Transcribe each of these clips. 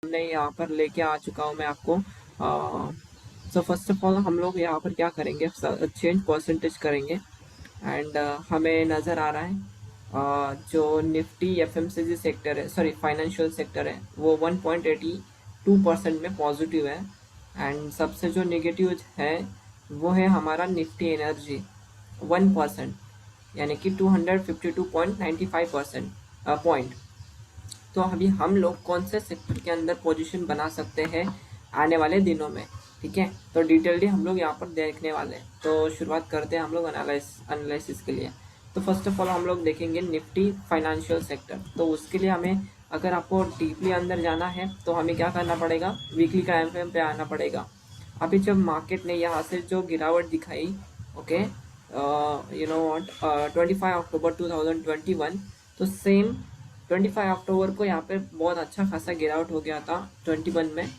ने यहाँ पर लेके आ चुका हूँ मैं आपको। सो फर्स्ट ऑफ ऑल हम लोग यहाँ पर क्या करेंगे, चेंज परसेंटेज करेंगे। एंड हमें नज़र आ रहा है जो निफ्टी एफएमसीजी सेक्टर है, सॉरी फाइनेंशियल सेक्टर है, वो 1.82% में पॉजिटिव है। एंड सबसे जो नेगेटिव है वो है हमारा निफ्टी एनर्जी 1%, यानी कि 252.95% पॉइंट। तो अभी हम लोग कौन से सेक्टर के अंदर पोजीशन बना सकते हैं आने वाले दिनों में, ठीक है। तो डिटेलली हम लोग यहाँ पर देखने वाले हैं। तो शुरुआत करते हैं हम लोग एनालिसिस के लिए। तो फर्स्ट ऑफ ऑल हम लोग देखेंगे निफ्टी फाइनेंशियल सेक्टर। तो उसके लिए हमें, अगर आपको डीपली अंदर जाना है तो हमें क्या करना पड़ेगा, वीकली टाइम फ्रेम पे आना पड़ेगा। अभी जब मार्केट ने यहाँ से जो गिरावट दिखाई, ओके, 25 अक्टूबर 2021, तो सेम 25 अक्टूबर को यहाँ पे बहुत अच्छा खासा गिरावट हो गया था 21 में।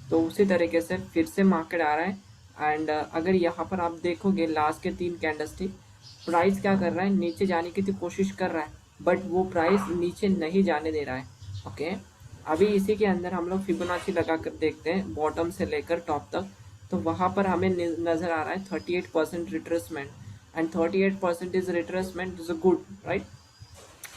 तो उसी तरीके से फिर से मार्केट आ रहा है। एंड अगर यहाँ पर आप देखोगे लास्ट के 3 कैंडलस्टिक, प्राइस क्या कर रहा है, नीचे जाने की तो कोशिश कर रहा है, बट वो प्राइस नीचे नहीं जाने दे रहा है। ओके, अभी इसी के अंदर हम लोग फिबोनाची लगा कर देखते हैं बॉटम से लेकर टॉप तक। तो वहाँ पर हमें नज़र आ रहा है 38% retracement, and 38% is retracement is good, right.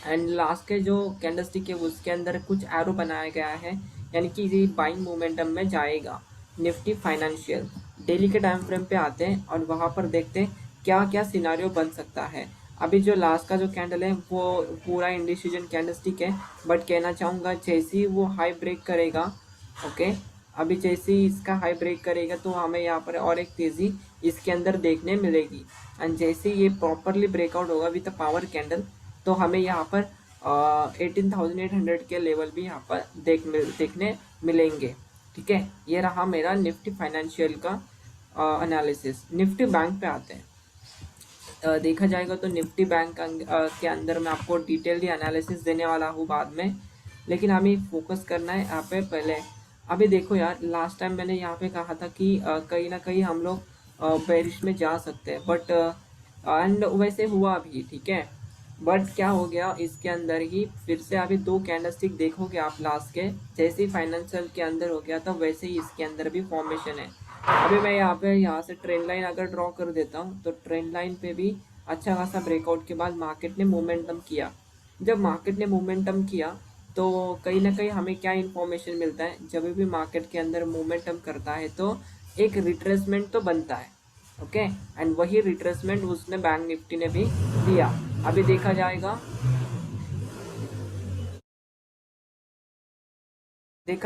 And last के जो कैंडलस्टिक है उसके अंदर कुछ एरो बनाया गया है, यानी कि ये बाइंग मोमेंटम में जाएगा। निफ्टी फाइनेंशियल डेली के टाइम फ्रेम पे आते हैं और वहाँ पर देखते हैं क्या क्या सिनारियो बन सकता है। अभी जो लास्ट का जो कैंडल है वो पूरा इंडिसीजन कैंडलस्टिक है, बट कहना चाहूँगा जैसे ही वो हाई ब्रेक करेगा, ओके, अभी जैसे ही इसका हाई ब्रेक करेगा तो हमें यहाँ पर और एक तेज़ी इसके अंदर देखने मिलेगी। एंड जैसे ये प्रॉपरली ब्रेकआउट होगा विद पावर कैंडल, तो हमें यहाँ पर 18,800 के लेवल भी यहाँ पर देखने मिलेंगे, ठीक है। ये रहा मेरा निफ्टी फाइनेंशियल का एनालिसिस। निफ्टी बैंक पे आते हैं। देखा जाएगा तो निफ्टी बैंक के अंदर मैं आपको डिटेल्ड एनालिसिस देने वाला हूँ बाद में, लेकिन हमें फोकस करना है यहाँ पे पहले। अभी देखो यार, लास्ट टाइम मैंने यहाँ पे कहा था कि कहीं ना कहीं हम लोग बेरिश में जा सकते हैं, बट एंड वैसे हुआ भी, ठीक है। बट क्या हो गया इसके अंदर ही, फिर से अभी 2 कैंडलस्टिक देखोगे आप लास्ट के, जैसे ही फाइनेंशियल के अंदर हो गया था वैसे ही इसके अंदर भी फॉर्मेशन है। अभी मैं यहाँ से ट्रेंड लाइन अगर ड्रॉ कर देता हूँ तो ट्रेंड लाइन पे भी अच्छा खासा ब्रेकआउट के बाद मार्केट ने मोमेंटम किया। जब मार्केट ने मोमेंटम किया तो कहीं ना कहीं हमें क्या इन्फॉर्मेशन मिलता है, जब भी मार्केट के अंदर मोमेंटम करता है तो एक रिट्रेसमेंट तो बनता है, ओके। एंड वही रिट्रेसमेंट उसने बैंक निफ्टी ने भी दिया। अभी देखा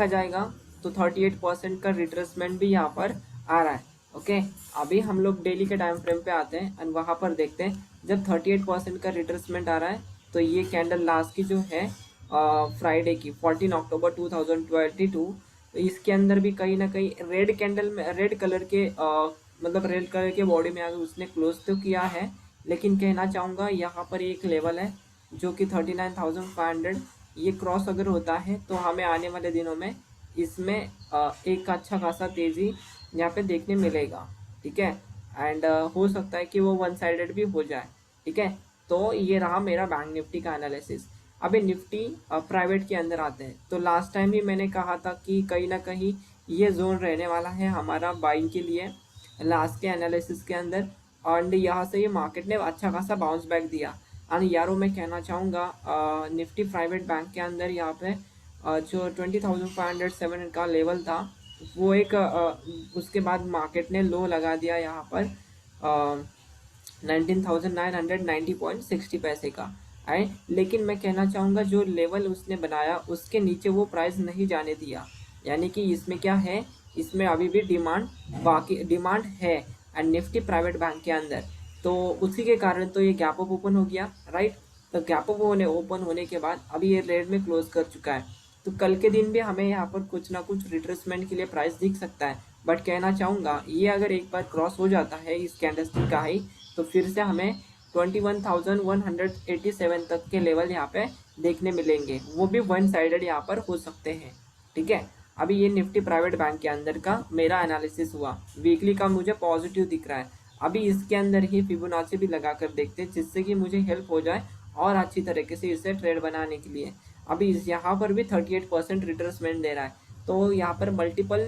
जाएगा तो 38% का रिट्रेसमेंट भी यहाँ पर आ रहा है, ओके। अभी हम लोग डेली के टाइम फ्रेम पे आते हैं एंड वहाँ पर देखते हैं जब 38% का रिट्रेसमेंट आ रहा है तो ये कैंडल लास्ट की जो है फ्राइडे की 14 अक्टूबर 2022, तो इसके अंदर भी कहीं ना कहीं रेड कैंडल में, रेड कलर के मतलब रेड कलर के बॉडी में आकर उसने क्लोज तो किया है, लेकिन कहना चाहूँगा यहाँ पर एक लेवल है जो कि 39,500, ये क्रॉस अगर होता है तो हमें आने वाले दिनों में इसमें एक अच्छा खासा तेज़ी यहाँ पे देखने मिलेगा, ठीक है। एंड हो सकता है कि वो वन साइडेड भी हो जाए, ठीक है। तो ये रहा मेरा बैंक निफ्टी का एनालिसिस। अभी निफ्टी प्राइवेट के अंदर आते हैं। तो लास्ट टाइम ही मैंने कहा था कि कहीं ना कहीं ये जोन रहने वाला है हमारा बाइंग के लिए लास्ट के एनालिसिस के अंदर, एंड यहाँ से ये मार्केट ने अच्छा खासा बाउंस बैक दिया। एंड यारों मैं कहना चाहूँगा निफ्टी प्राइवेट बैंक के अंदर यहाँ पे जो 20,507 का लेवल था वो एक उसके बाद मार्केट ने लो लगा दिया यहाँ पर 19,990.60 पैसे का है। लेकिन मैं कहना चाहूँगा जो लेवल उसने बनाया उसके नीचे वो प्राइस नहीं जाने दिया, यानी कि इसमें क्या है, इसमें अभी भी डिमांड है एंड निफ्टी प्राइवेट बैंक के अंदर। तो उसी के कारण तो ये गैप अप ओपन हो गया, राइट। तो गैप अप ओपन होने के बाद अभी ये रेड में क्लोज कर चुका है। तो कल के दिन भी हमें यहाँ पर कुछ ना कुछ रिट्रेसमेंट के लिए प्राइस दिख सकता है, बट कहना चाहूँगा ये अगर एक बार क्रॉस हो जाता है इस कैंडलस्टिक का हाई, तो फिर से हमें 21,187 तक के लेवल यहाँ पे देखने मिलेंगे, वो भी वन साइडेड यहाँ पर हो सकते हैं, ठीक है। अभी ये निफ्टी प्राइवेट बैंक के अंदर का मेरा एनालिसिस हुआ, वीकली का मुझे पॉजिटिव दिख रहा है। अभी इसके अंदर ही फिबोनाची भी लगा कर देखते हैं जिससे कि मुझे हेल्प हो जाए और अच्छी तरीके से इसे ट्रेड बनाने के लिए। अभी इस यहाँ पर भी 38% रिट्रेसमेंट दे रहा है, तो यहाँ पर मल्टीपल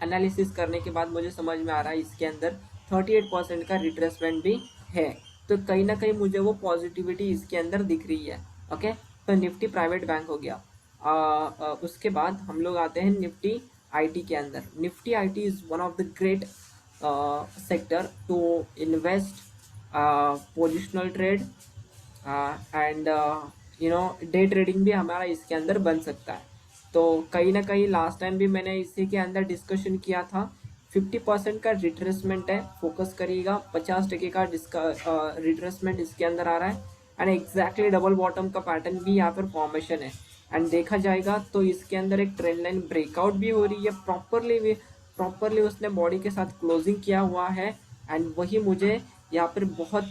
एनालिसिस करने के बाद मुझे समझ में आ रहा है इसके अंदर 38% का रिट्रेसमेंट भी है। तो कहीं ना कहीं मुझे वो पॉजिटिविटी इसके अंदर दिख रही है। ओके, तो निफ्टी प्राइवेट बैंक हो गया। उसके बाद हम लोग आते हैं निफ्टी आईटी के अंदर। Nifty IT is one of the great sector to invest, positional trade and day trading भी हमारा इसके अंदर बन सकता है। तो कहीं ना कहीं लास्ट टाइम भी मैंने इसी के अंदर डिस्कशन किया था, 50% का रिट्रेसमेंट है, फोकस करिएगा। 50% का रिट्रेसमेंट इसके अंदर आ रहा है एंड एग्जैक्टली डबल बॉटम का पैटर्न भी यहाँ पर फॉर्मेशन है। एंड देखा जाएगा तो इसके अंदर एक ट्रेंड लाइन ब्रेकआउट भी हो रही है, प्रॉपरली उसने बॉडी के साथ क्लोजिंग किया हुआ है। एंड वही मुझे यहाँ पर बहुत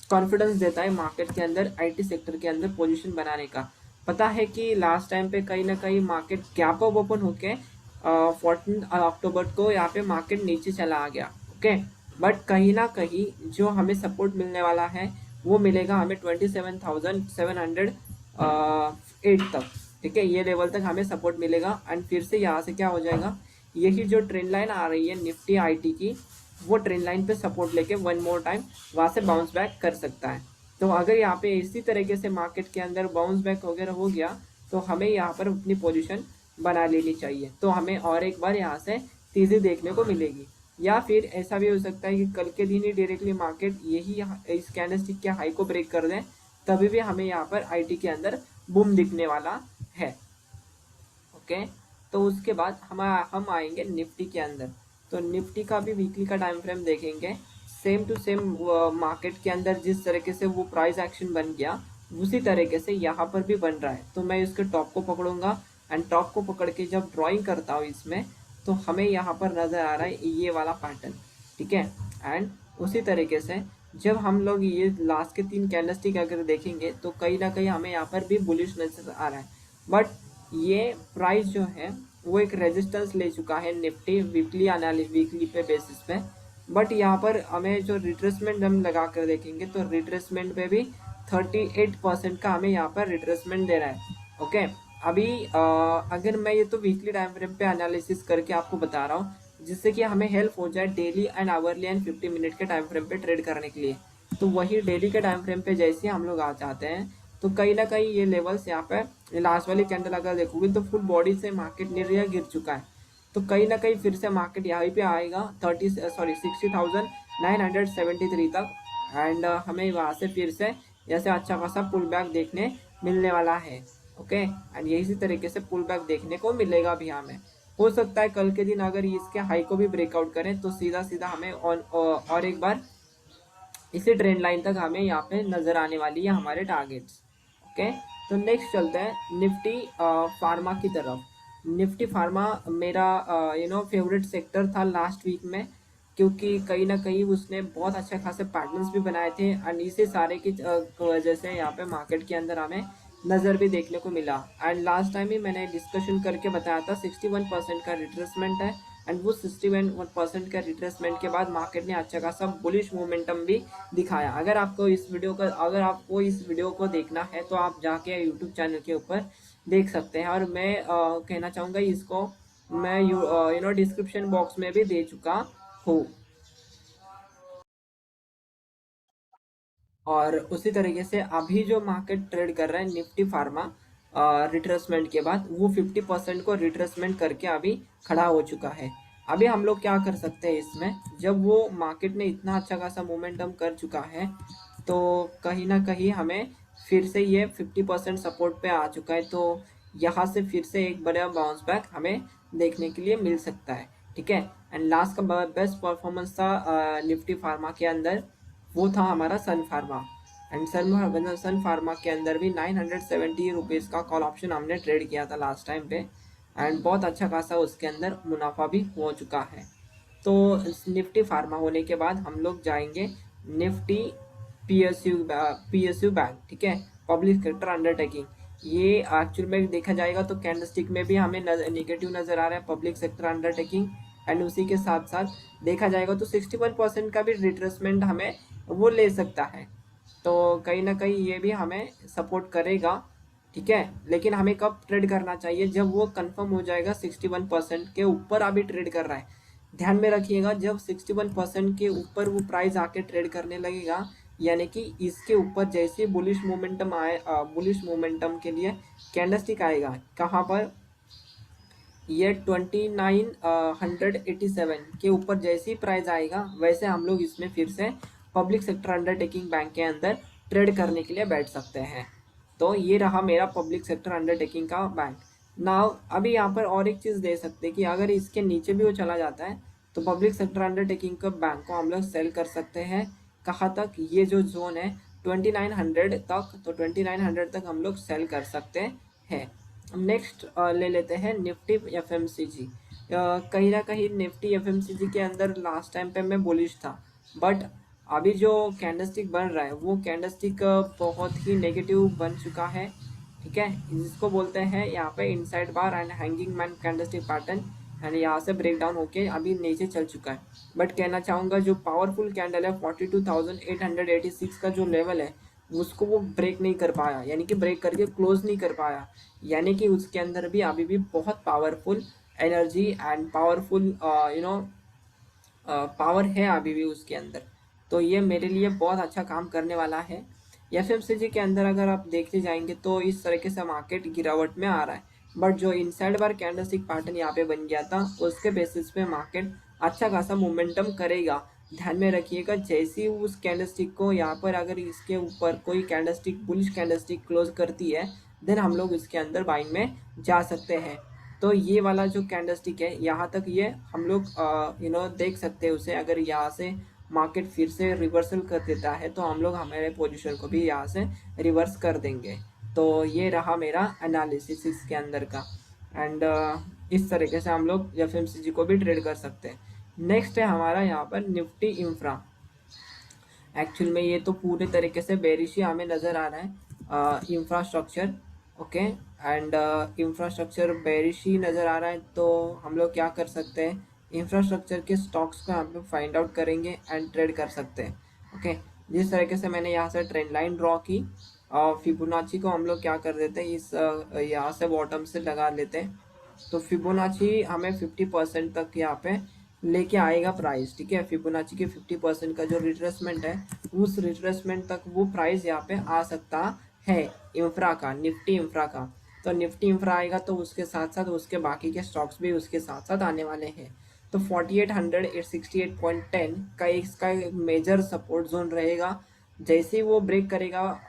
कॉन्फिडेंस देता है मार्केट के अंदर, आईटी सेक्टर के अंदर पोजीशन बनाने का। पता है कि लास्ट टाइम पे कहीं ना कहीं मार्केट गैप अप ओपन होके 14 अक्टूबर को यहाँ पे मार्केट नीचे चला आ गया। ओके, बट कहीं ना कहीं जो हमें सपोर्ट मिलने वाला है वो मिलेगा हमें 27,708 तक। ठीक है, ये लेवल तक हमें सपोर्ट मिलेगा एंड फिर से यहाँ से क्या हो जाएगा, यही जो ट्रेंड लाइन आ रही है निफ्टी आईटी की, वो ट्रेंड लाइन पे सपोर्ट लेके वन मोर टाइम वहाँ से बाउंस बैक कर सकता है। तो अगर यहाँ पे इसी तरीके से मार्केट के अंदर बाउंस बैक वगैरह हो गया तो हमें यहाँ पर अपनी पोजीशन बना लेनी चाहिए। तो हमें और एक बार यहाँ से तेजी देखने को मिलेगी, या फिर ऐसा भी हो सकता है कि कल के दिन ही डायरेक्टली मार्केट यही इस कैंडलस्टिक के हाई को ब्रेक कर दें, तभी भी हमें यहाँ पर आईटी के अंदर बूम दिखने वाला है। ओके, तो उसके बाद हम आएंगे निफ्टी के अंदर। तो निफ्टी का भी वीकली का टाइम फ्रेम देखेंगे, सेम टू सेम मार्केट के अंदर जिस तरीके से वो प्राइस एक्शन बन गया उसी तरीके से यहाँ पर भी बन रहा है। तो मैं इसके टॉप को पकड़ूंगा एंड टॉप को पकड़ के जब ड्राइंग करता हूँ इसमें, तो हमें यहाँ पर नज़र आ रहा है ये वाला पैटर्न। ठीक है, एंड उसी तरीके से जब हम लोग ये लास्ट के 3 कैंडलस्टिक अगर देखेंगे तो कहीं ना कहीं हमें यहाँ पर भी बुलिश नजर आ रहा है। बट ये प्राइस जो है वो एक रेजिस्टेंस ले चुका है निफ्टी वीकली पे बेसिस पे। बट यहाँ पर हमें जो रिट्रेसमेंट हम लगा कर देखेंगे तो रिट्रेसमेंट पे भी 38% का हमें यहाँ पर रिट्रेसमेंट दे रहा है। ओके, अभी अगर मैं ये तो वीकली टाइम फ्रेम पे एनालिसिस करके आपको बता रहा हूँ जिससे कि हमें हेल्प हो जाए daily and hourly and 50 minute के टाइम फ्रेम पे ट्रेड करने के लिए। तो वही डेली के टाइम फ्रेम पे जैसे हम लोग आ जाते हैं तो कहीं ना कहीं ये लेवल्स यहाँ पे लास्ट वाली कैंडल अगर देखोगे तो फुल बॉडी से मार्केट नीचे गिर चुका है। तो कहीं ना कहीं फिर से मार्केट यहाँ पे आएगा 60,973 तक एंड हमें वहाँ से फिर से जैसे अच्छा खासा पुल बैक देखने मिलने वाला है। ओके, एंड यही तरीके से पुल बैक देखने को मिलेगा भी हमें। हो सकता है कल के दिन अगर इसके हाई को भी ब्रेकआउट करें तो सीधा सीधा हमें और एक बार इसी ट्रेंड लाइन तक हमें यहाँ पे नजर आने वाली है हमारे टारगेट्स। ओके, तो नेक्स्ट चलते हैं निफ्टी फार्मा की तरफ। निफ्टी फार्मा मेरा फेवरेट सेक्टर था लास्ट वीक में, क्योंकि कहीं ना कहीं उसने बहुत अच्छे खासे पैटर्न्स भी बनाए थे एंड इसी सारे की वजह से यहाँ पे मार्केट के अंदर हमें नज़र भी देखने को मिला। एंड लास्ट टाइम ही मैंने डिस्कशन करके बताया था 61% का रिट्रेसमेंट है एंड वो 61% का रिट्रेसमेंट के बाद मार्केट ने अच्छा खासा बुलिश मोमेंटम भी दिखाया। अगर आपको इस वीडियो को देखना है तो आप जाके यूट्यूब चैनल के ऊपर देख सकते हैं। और मैं कहना चाहूँगा इसको मैं डिस्क्रिप्शन बॉक्स में भी दे चुका हूँ। और उसी तरीके से अभी जो मार्केट ट्रेड कर रहा है निफ्टी फार्मा रिट्रेसमेंट के बाद वो 50% को रिट्रेसमेंट करके अभी खड़ा हो चुका है। अभी हम लोग क्या कर सकते हैं इसमें, जब वो मार्केट ने इतना अच्छा खासा मोमेंटम कर चुका है तो कहीं ना कहीं हमें फिर से ये 50% सपोर्ट पे आ चुका है, तो यहाँ से फिर से एक बड़ा बाउंस बैक हमें देखने के लिए मिल सकता है। ठीक है, एंड लास्ट का बेस्ट परफॉर्मेंस था निफ्टी फार्मा के अंदर, वो था हमारा सन फार्मा। एंड सन फार्मा के अंदर भी 970 रुपीज़ का कॉल ऑप्शन हमने ट्रेड किया था लास्ट टाइम पे एंड बहुत अच्छा खासा उसके अंदर मुनाफा भी हो चुका है। तो निफ्टी फार्मा होने के बाद हम लोग जाएंगे निफ्टी पीएसयू बैंक। ठीक है, पब्लिक सेक्टर अंडरटेकिंग। ये एक्चुअल में देखा जाएगा तो कैंडलस्टिक में भी हमें नेगेटिव नजर आ रहा है पब्लिक सेक्टर अंडरटेकिंग एंड उसी के साथ साथ देखा जाएगा तो 61% का भी रिट्रेसमेंट हमें वो ले सकता है। तो कहीं ना कहीं ये भी हमें सपोर्ट करेगा ठीक है। लेकिन हमें कब ट्रेड करना चाहिए, जब वो कंफर्म हो जाएगा 61% के ऊपर अभी ट्रेड कर रहा है। ध्यान में रखिएगा, जब 61% के ऊपर वो प्राइस आके ट्रेड करने लगेगा, यानी कि इसके ऊपर जैसे बुलिश मोमेंटम आए, बुलिश मोमेंटम के लिए कैंडलस्टिक आएगा कहाँ पर, ये 2987 के ऊपर जैसे ही प्राइस आएगा, वैसे हम लोग इसमें फिर से पब्लिक सेक्टर अंडरटेकिंग बैंक के अंदर ट्रेड करने के लिए बैठ सकते हैं। तो ये रहा मेरा पब्लिक सेक्टर अंडरटेकिंग का बैंक। नाउ अभी यहाँ पर और एक चीज़ दे सकते हैं कि अगर इसके नीचे भी वो चला जाता है तो पब्लिक सेक्टर अंडरटेकिंग का बैंक को हम लोग सेल कर सकते हैं। कहाँ तक, ये जो जोन है 2900 तक, तो 2900 तक हम लोग सेल कर सकते हैं। नेक्स्ट ले लेते हैं निफ्टी एफएमसीजी। कहीं ना कहीं निफ्टी एफएमसीजी के अंदर लास्ट टाइम पे मैं बुलिश था, बट अभी जो कैंडलस्टिक बन रहा है वो कैंडलस्टिक बहुत ही नेगेटिव बन चुका है। ठीक है, जिसको बोलते हैं यहाँ पे inside bar and hanging man candlestick pattern, and यहाँ से ब्रेक डाउन होके अभी नीचे चल चुका है। बट कहना चाहूँगा जो पावरफुल कैंडल है 42,886 का जो लेवल है, उसको वो ब्रेक नहीं कर पाया, यानी कि ब्रेक करके क्लोज नहीं कर पाया, यानी कि उसके अंदर भी अभी भी बहुत powerful energy and powerful power है अभी भी उसके अंदर। तो ये मेरे लिए बहुत अच्छा काम करने वाला है। एफएमसीजी के अंदर अगर आप देखते जाएंगे तो इस तरीके से मार्केट गिरावट में आ रहा है, बट जो इनसाइड बार कैंडलस्टिक पैटर्न यहाँ पे बन गया था उसके बेसिस पे मार्केट अच्छा खासा मोमेंटम करेगा। ध्यान में रखिएगा, जैसे ही उस कैंडलस्टिक को यहाँ पर अगर इसके ऊपर कोई कैंडलस्टिक बुलिश कैंडलस्टिक क्लोज करती है, देन हम लोग इसके अंदर बाइंग में जा सकते हैं। तो ये वाला जो कैंडलस्टिक है यहाँ तक, ये हम लोग देख सकते हैं उसे। अगर यहाँ से मार्केट फिर से रिवर्सल कर देता है तो हम लोग हमारे पोजीशन को भी यहाँ से रिवर्स कर देंगे। तो ये रहा मेरा एनालिसिस इसके अंदर का, एंड इस तरीके से हम लोग एफएमसीजी को भी ट्रेड कर सकते हैं। नेक्स्ट है हमारा यहाँ पर निफ्टी इंफ्रा। एक्चुअल में ये तो पूरे तरीके से बेरिश ही हमें नज़र आ रहा है, infrastructure. Okay, and infrastructure bearish ही नज़र आ रहा है, तो हम लोग क्या कर सकते हैं, इंफ्रास्ट्रक्चर के स्टॉक्स को यहाँ पे फाइंड आउट करेंगे एंड ट्रेड कर सकते हैं। ओके, जिस तरीके से मैंने यहाँ से ट्रेंड लाइन ड्रॉ की, और फिबोनाची को हम लोग क्या कर देते हैं, इस यहाँ से बॉटम से लगा लेते हैं। तो फिबोनाची हमें 50% तक यहाँ पे लेके आएगा प्राइस। ठीक है, फिबोनाची के 50% का जो रिट्रेसमेंट है, उस रिट्रेसमेंट तक वो प्राइस यहाँ पे आ सकता है इंफ्रा का, निफ्टी इंफ्रा का। तो निफ्टी इंफ्रा आएगा तो उसके साथ साथ उसके बाकी के स्टॉक्स भी उसके साथ साथ आने वाले हैं। तो 4800 68.10 का इसका मेजर सपोर्ट जोन रहेगा। जैसे ही वो ब्रेक करेगा,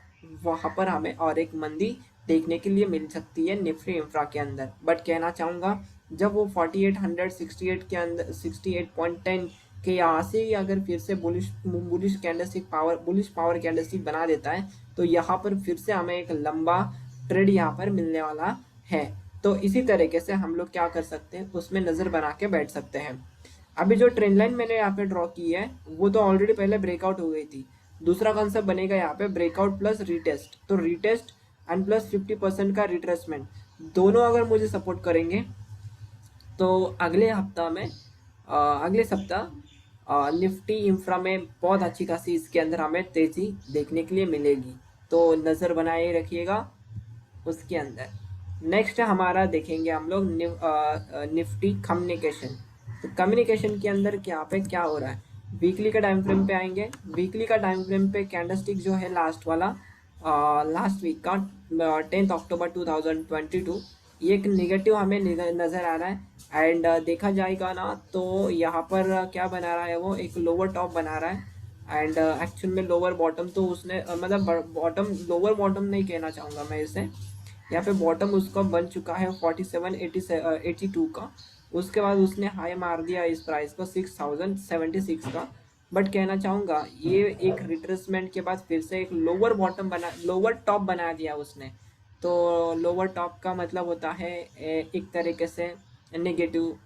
वहाँ पर हमें और एक मंदी देखने के लिए मिल सकती है निफ्टी इंफ्रा के अंदर। बट कहना चाहूँगा, जब वो 4868 के अंदर 68.10 के यहाँ से ही अगर फिर से bullish candlestick bullish power candlestick बना देता है, तो यहाँ पर फिर से हमें एक लंबा ट्रेड यहाँ पर मिलने वाला है। तो इसी तरीके से हम लोग क्या कर सकते हैं, उसमें नज़र बना के बैठ सकते हैं। अभी जो ट्रेंड लाइन मैंने यहाँ पे ड्रॉ की है वो तो ऑलरेडी पहले ब्रेकआउट हो गई थी। दूसरा कॉन्सेप्ट बनेगा यहाँ पे ब्रेकआउट प्लस रीटेस्ट। तो रीटेस्ट एंड प्लस 50% का रिट्रेसमेंट, दोनों अगर मुझे सपोर्ट करेंगे तो अगले हफ्ता में अगले सप्ताह निफ्टी इंफ्रा में बहुत अच्छी खासी इसके अंदर हमें तेज़ी देखने के लिए मिलेगी। तो नज़र बनाए रखिएगा उसके अंदर। नेक्स्ट हमारा देखेंगे हम लोग निफ्टी कम्युनिकेशन। तो कम्युनिकेशन के अंदर क्या पे क्या हो रहा है, वीकली का टाइम फ्रेम पे आएंगे। वीकली का टाइम फ्रेम पे कैंडलस्टिक जो है लास्ट वाला, लास्ट वीक का 10 अक्टूबर 2022, ये एक निगेटिव हमें नज़र आ रहा है। एंड देखा जाएगा ना तो यहाँ पर क्या बना रहा है, वो एक लोअर टॉप बना रहा है। एंड एक्चुअल में लोअर बॉटम तो उसने मतलब बॉटम, लोअर बॉटम नहीं कहना चाहूँगा मैं इसे, यहाँ पे बॉटम उसका बन चुका है 4782 का। उसके बाद उसने हाई मार दिया इस प्राइस को 6076 का। बट कहना चाहूँगा, ये एक रिट्रेसमेंट के बाद फिर से एक लोअर टॉप बना दिया उसने। तो लोअर टॉप का मतलब होता है एक तरीके से नेगेटिव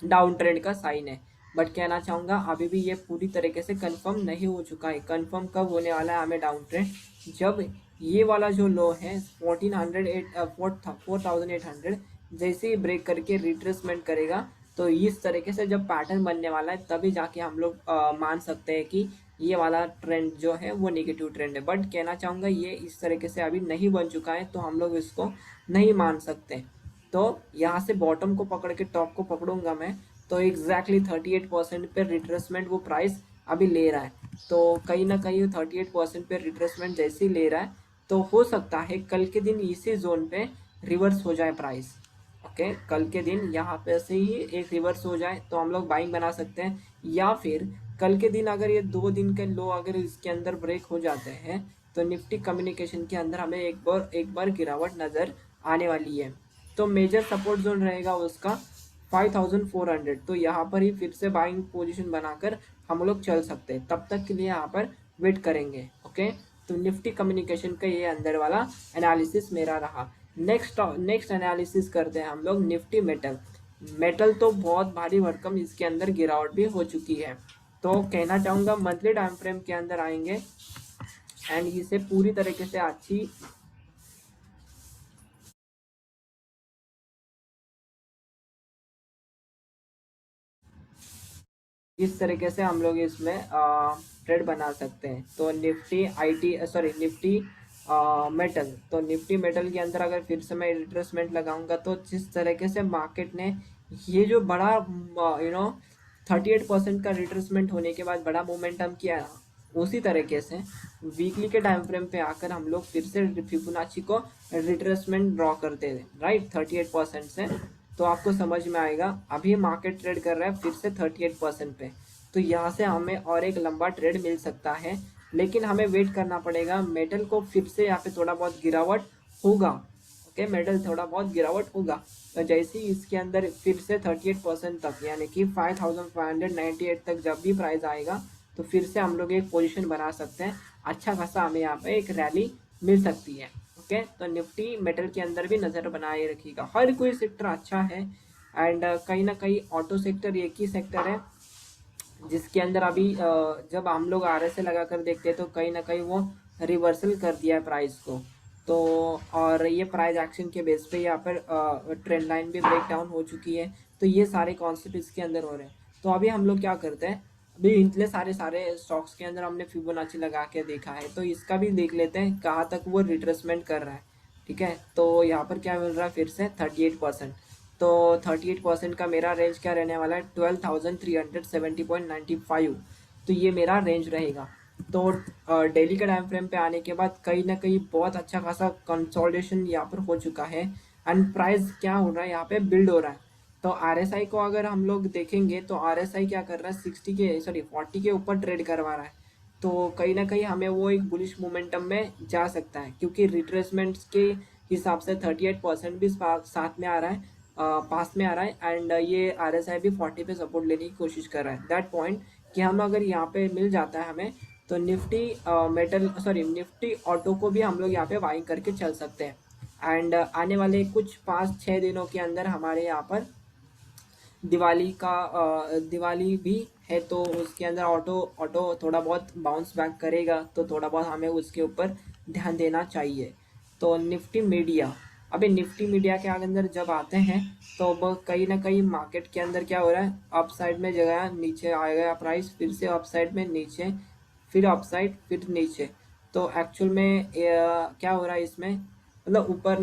डाउन ट्रेंड का साइन है। बट कहना चाहूँगा अभी भी ये पूरी तरीके से कंफर्म नहीं हो चुका है। कंफर्म कब होने वाला है हमें डाउन ट्रेंड, जब ये वाला जो लो है 4800 जैसे ही ब्रेक करके रिट्रेसमेंट करेगा, तो इस तरीके से जब पैटर्न बनने वाला है तभी जाके हम लोग मान सकते हैं कि ये वाला ट्रेंड जो है वो नेगेटिव ट्रेंड है। बट कहना चाहूँगा ये इस तरीके से अभी नहीं बन चुका है, तो हम लोग इसको नहीं मान सकते। तो यहाँ से बॉटम को पकड़ के टॉप को पकड़ूंगा मैं, तो एग्जैक्टली 38% पे रिट्रेसमेंट वो प्राइस अभी ले रहा है। तो कहीं ना कहीं 38% पे रिट्रेसमेंट जैसे ही ले रहा है, तो हो सकता है कल के दिन इसी जोन पे रिवर्स हो जाए प्राइस। ओके, कल के दिन यहाँ पे से ही एक रिवर्स हो जाए तो हम लोग बाइंग बना सकते हैं, या फिर कल के दिन अगर ये 2 दिन के लो अगर इसके अंदर ब्रेक हो जाते हैं, तो निफ्टी कम्युनिकेशन के अंदर हमें एक बार गिरावट नज़र आने वाली है। तो मेजर सपोर्ट जोन रहेगा उसका 5400, तो यहाँ पर ही फिर से बाइंग पोजीशन बनाकर हम लोग चल सकते हैं। तब तक के लिए यहाँ पर वेट करेंगे। ओके, तो निफ्टी कम्युनिकेशन का ये अंदर वाला एनालिसिस मेरा रहा। नेक्स्ट एनालिसिस करते हैं हम लोग निफ्टी मेटल। मेटल तो बहुत भारी भरकम इसके अंदर गिरावट भी हो चुकी है। तो कहना चाहूँगा मंथली टाइम फ्रेम के अंदर आएंगे एंड इसे पूरी तरीके से अच्छी इस तरीके से हम लोग इसमें ट्रेड बना सकते हैं। तो निफ्टी निफ्टी मेटल, तो निफ्टी मेटल के अंदर अगर फिर से मैं रिट्रेसमेंट लगाऊंगा, तो जिस तरीके से मार्केट ने ये जो बड़ा 38% का रिट्रेसमेंट होने के बाद बड़ा मोमेंटम किया, उसी तरीके से वीकली के टाइम फ्रेम पे आकर हम लोग फिर से फिबोनाची को रिट्रेसमेंट ड्रॉ करते हैं, राइट, 38% से। तो आपको समझ में आएगा अभी मार्केट ट्रेड कर रहा है फिर से 38% पे, तो यहाँ से हमें और एक लंबा ट्रेड मिल सकता है। लेकिन हमें वेट करना पड़ेगा, मेटल को फिर से यहाँ पे थोड़ा बहुत गिरावट होगा। ओके, मेटल थोड़ा बहुत गिरावट होगा, तो जैसे ही इसके अंदर फिर से 38% तक यानी कि 5598 तक जब भी प्राइस आएगा, तो फिर से हम लोग एक पोजीशन बना सकते हैं। अच्छा खासा हमें यहाँ पे एक रैली मिल सकती है। ओके, तो निफ्टी मेटल के अंदर भी नज़र बनाए रखिएगा। हर कोई सेक्टर अच्छा है एंड कहीं ना कहीं ऑटो सेक्टर एक ही सेक्टर है जिसके अंदर अभी जब हम लोग RSI लगा कर देखते हैं, तो कहीं ना कहीं वो रिवर्सल कर दिया है प्राइस को। तो और ये प्राइस एक्शन के बेस पे यहाँ पर ट्रेंड लाइन भी ब्रेक डाउन हो चुकी है। तो ये सारे कॉन्सेप्ट इसके अंदर हो रहे हैं। तो अभी हम लोग क्या करते हैं, अभी इतने सारे स्टॉक्स के अंदर हमने फिबोनाची लगा के देखा है, तो इसका भी देख लेते हैं कहाँ तक वो रिट्रेसमेंट कर रहा है। ठीक है, तो यहाँ पर क्या मिल रहा है फिर से 38%। तो 38% का मेरा रेंज क्या रहने वाला है, 12,370.95। तो ये मेरा रेंज रहेगा। तो डेली का टाइम फ्रेम पे आने के बाद कहीं ना कहीं बहुत अच्छा खासा कंसोलिडेशन यहाँ पर हो चुका है एंड प्राइस क्या हो रहा है यहाँ पे बिल्ड हो रहा है। तो RSI को अगर हम लोग देखेंगे, तो RSI क्या कर रहा है, 40 के ऊपर ट्रेड करवा रहा है। तो कहीं ना कहीं हमें वो एक बुलिश मोमेंटम में जा सकता है, क्योंकि रिट्रेसमेंट्स के हिसाब से 38% भी साथ में आ रहा है, पास में आ रहा है एंड ये RSI भी 40 पे सपोर्ट लेने की कोशिश कर रहा है। दैट पॉइंट कि हम अगर यहाँ पे मिल जाता है हमें, तो निफ्टी ऑटो को भी हम लोग यहाँ पे बाइंग करके चल सकते हैं। एंड आने वाले कुछ 5-6 दिनों के अंदर हमारे यहाँ पर दिवाली भी है, तो उसके अंदर ऑटो ऑटो थोड़ा बहुत बाउंस बैक करेगा, तो थोड़ा बहुत हमें उसके ऊपर ध्यान देना चाहिए। तो निफ्टी मीडिया, अभी निफ्टी मीडिया के अंदर जब आते हैं, तो वो कहीं ना कहीं मार्केट के अंदर क्या हो रहा है, अप साइड में जगह नीचे आएगा प्राइस, फिर से अप साइड में नीचे, फिर अप साइड, फिर नीचे। तो एक्चुअल में क्या हो रहा है इसमें, मतलब ऊपर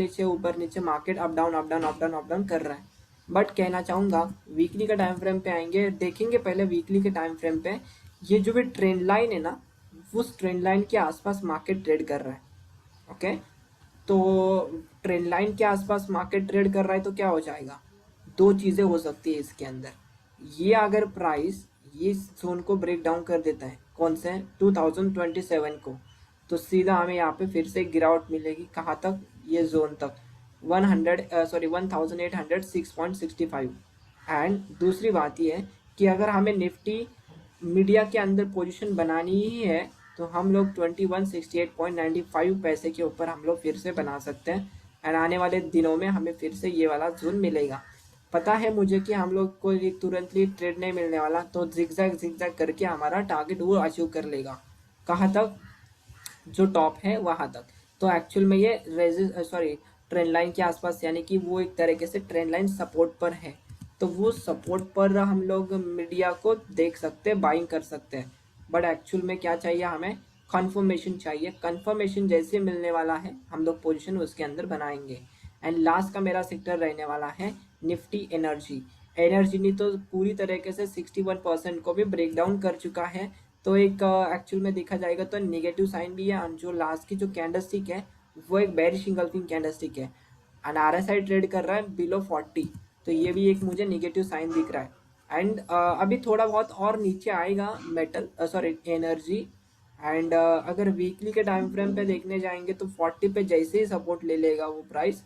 नीचे market up down up down up down up down कर रहा है। बट कहना चाहूँगा वीकली का टाइम फ्रेम पे आएंगे, देखेंगे पहले वीकली के टाइम फ्रेम पे ये जो भी ट्रेंड लाइन है ना, उस ट्रेंड लाइन के आसपास मार्केट ट्रेड कर रहा है। ओके, तो ट्रेंड लाइन के आसपास मार्केट ट्रेड कर रहा है, तो क्या हो जाएगा, दो चीज़ें हो सकती है इसके अंदर। ये अगर प्राइस ये जोन को ब्रेक डाउन कर देता है, कौन से 2027 को, तो सीधा हमें यहाँ पे फिर से गिरावट मिलेगी, कहाँ तक, ये जोन तक 1806.65। एंड दूसरी बात ये है कि अगर हमें निफ्टी मीडिया के अंदर पोजीशन बनानी ही है, तो हम लोग 2168.95 पैसे के ऊपर हम लोग फिर से बना सकते हैं एंड आने वाले दिनों में हमें फिर से ये वाला जोन मिलेगा। पता है मुझे कि हम लोग को एक तुरंत ही ट्रेड नहीं मिलने वाला, तो जिगजैग करके हमारा टारगेट वो अचीव कर लेगा, कहाँ तक, जो टॉप है वहाँ तक। तो एक्चुअल में ये ट्रेंड लाइन के आसपास, यानी कि वो एक तरीके से ट्रेंड लाइन सपोर्ट पर है, तो वो सपोर्ट पर हम लोग मीडिया को देख सकते हैं, बाइंग कर सकते हैं। बट एक्चुअल में क्या चाहिए हमें, कंफर्मेशन चाहिए। कंफर्मेशन जैसे मिलने वाला है हम लोग पोजीशन उसके अंदर बनाएंगे। एंड लास्ट का मेरा सेक्टर रहने वाला है निफ्टी एनर्जी। एनर्जी ने तो पूरी तरीके से 61% को भी ब्रेक डाउन कर चुका है। तो एक एक्चुअल में देखा जाएगा तो नेगेटिव साइन भी है, और जो लास्ट की जो कैंडलस्टिक है वो एक बेरिश इंगल्फिंग कैंडलस्टिक है, एंड RSI ट्रेड कर रहा है बिलो 40, तो ये भी एक मुझे नेगेटिव साइन दिख रहा है। एंड अभी थोड़ा बहुत और नीचे आएगा मेटल, सॉरी एनर्जी। एंड अगर वीकली के टाइम फ्रेम पे देखने जाएंगे तो 40 पे जैसे ही सपोर्ट ले लेगा वो प्राइस,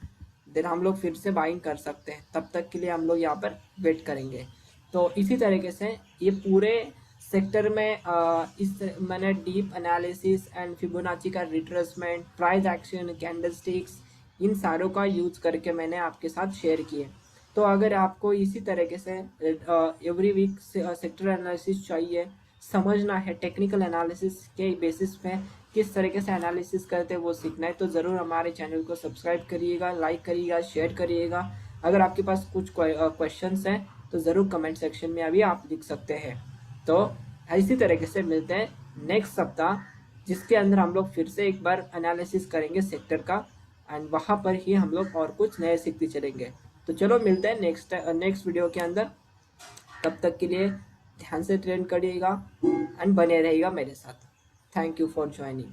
देन हम लोग फिर से बाइंग कर सकते हैं। तब तक के लिए हम लोग यहाँ पर वेट करेंगे। तो इसी तरीके से ये पूरे सेक्टर में इस मैंने डीप एनालिसिस एंड फिबोनाची का रिट्रेसमेंट, प्राइस एक्शन, कैंडलस्टिक्स, इन सारों का यूज करके मैंने आपके साथ शेयर किए। तो अगर आपको इसी तरीके से एवरी वीक सेक्टर एनालिसिस चाहिए, समझना है टेक्निकल एनालिसिस के बेसिस पे किस तरीके से एनालिसिस करते हैं वो सीखना है, तो ज़रूर हमारे चैनल को सब्सक्राइब करिएगा, लाइक करिएगा, शेयर करिएगा। अगर आपके पास कुछ क्वेश्चंस हैं तो ज़रूर कमेंट सेक्शन में अभी आप लिख सकते हैं। तो इसी तरीके से मिलते हैं नेक्स्ट सप्ताह, जिसके अंदर हम लोग फिर से एक बार एनालिसिस करेंगे सेक्टर का, एंड वहाँ पर ही हम लोग और कुछ नए सीखते चलेंगे। तो चलो मिलते हैं नेक्स्ट वीडियो के अंदर। तब तक के लिए ध्यान से ट्रेन करिएगा एंड बने रहिएगा मेरे साथ। Thank you for joining.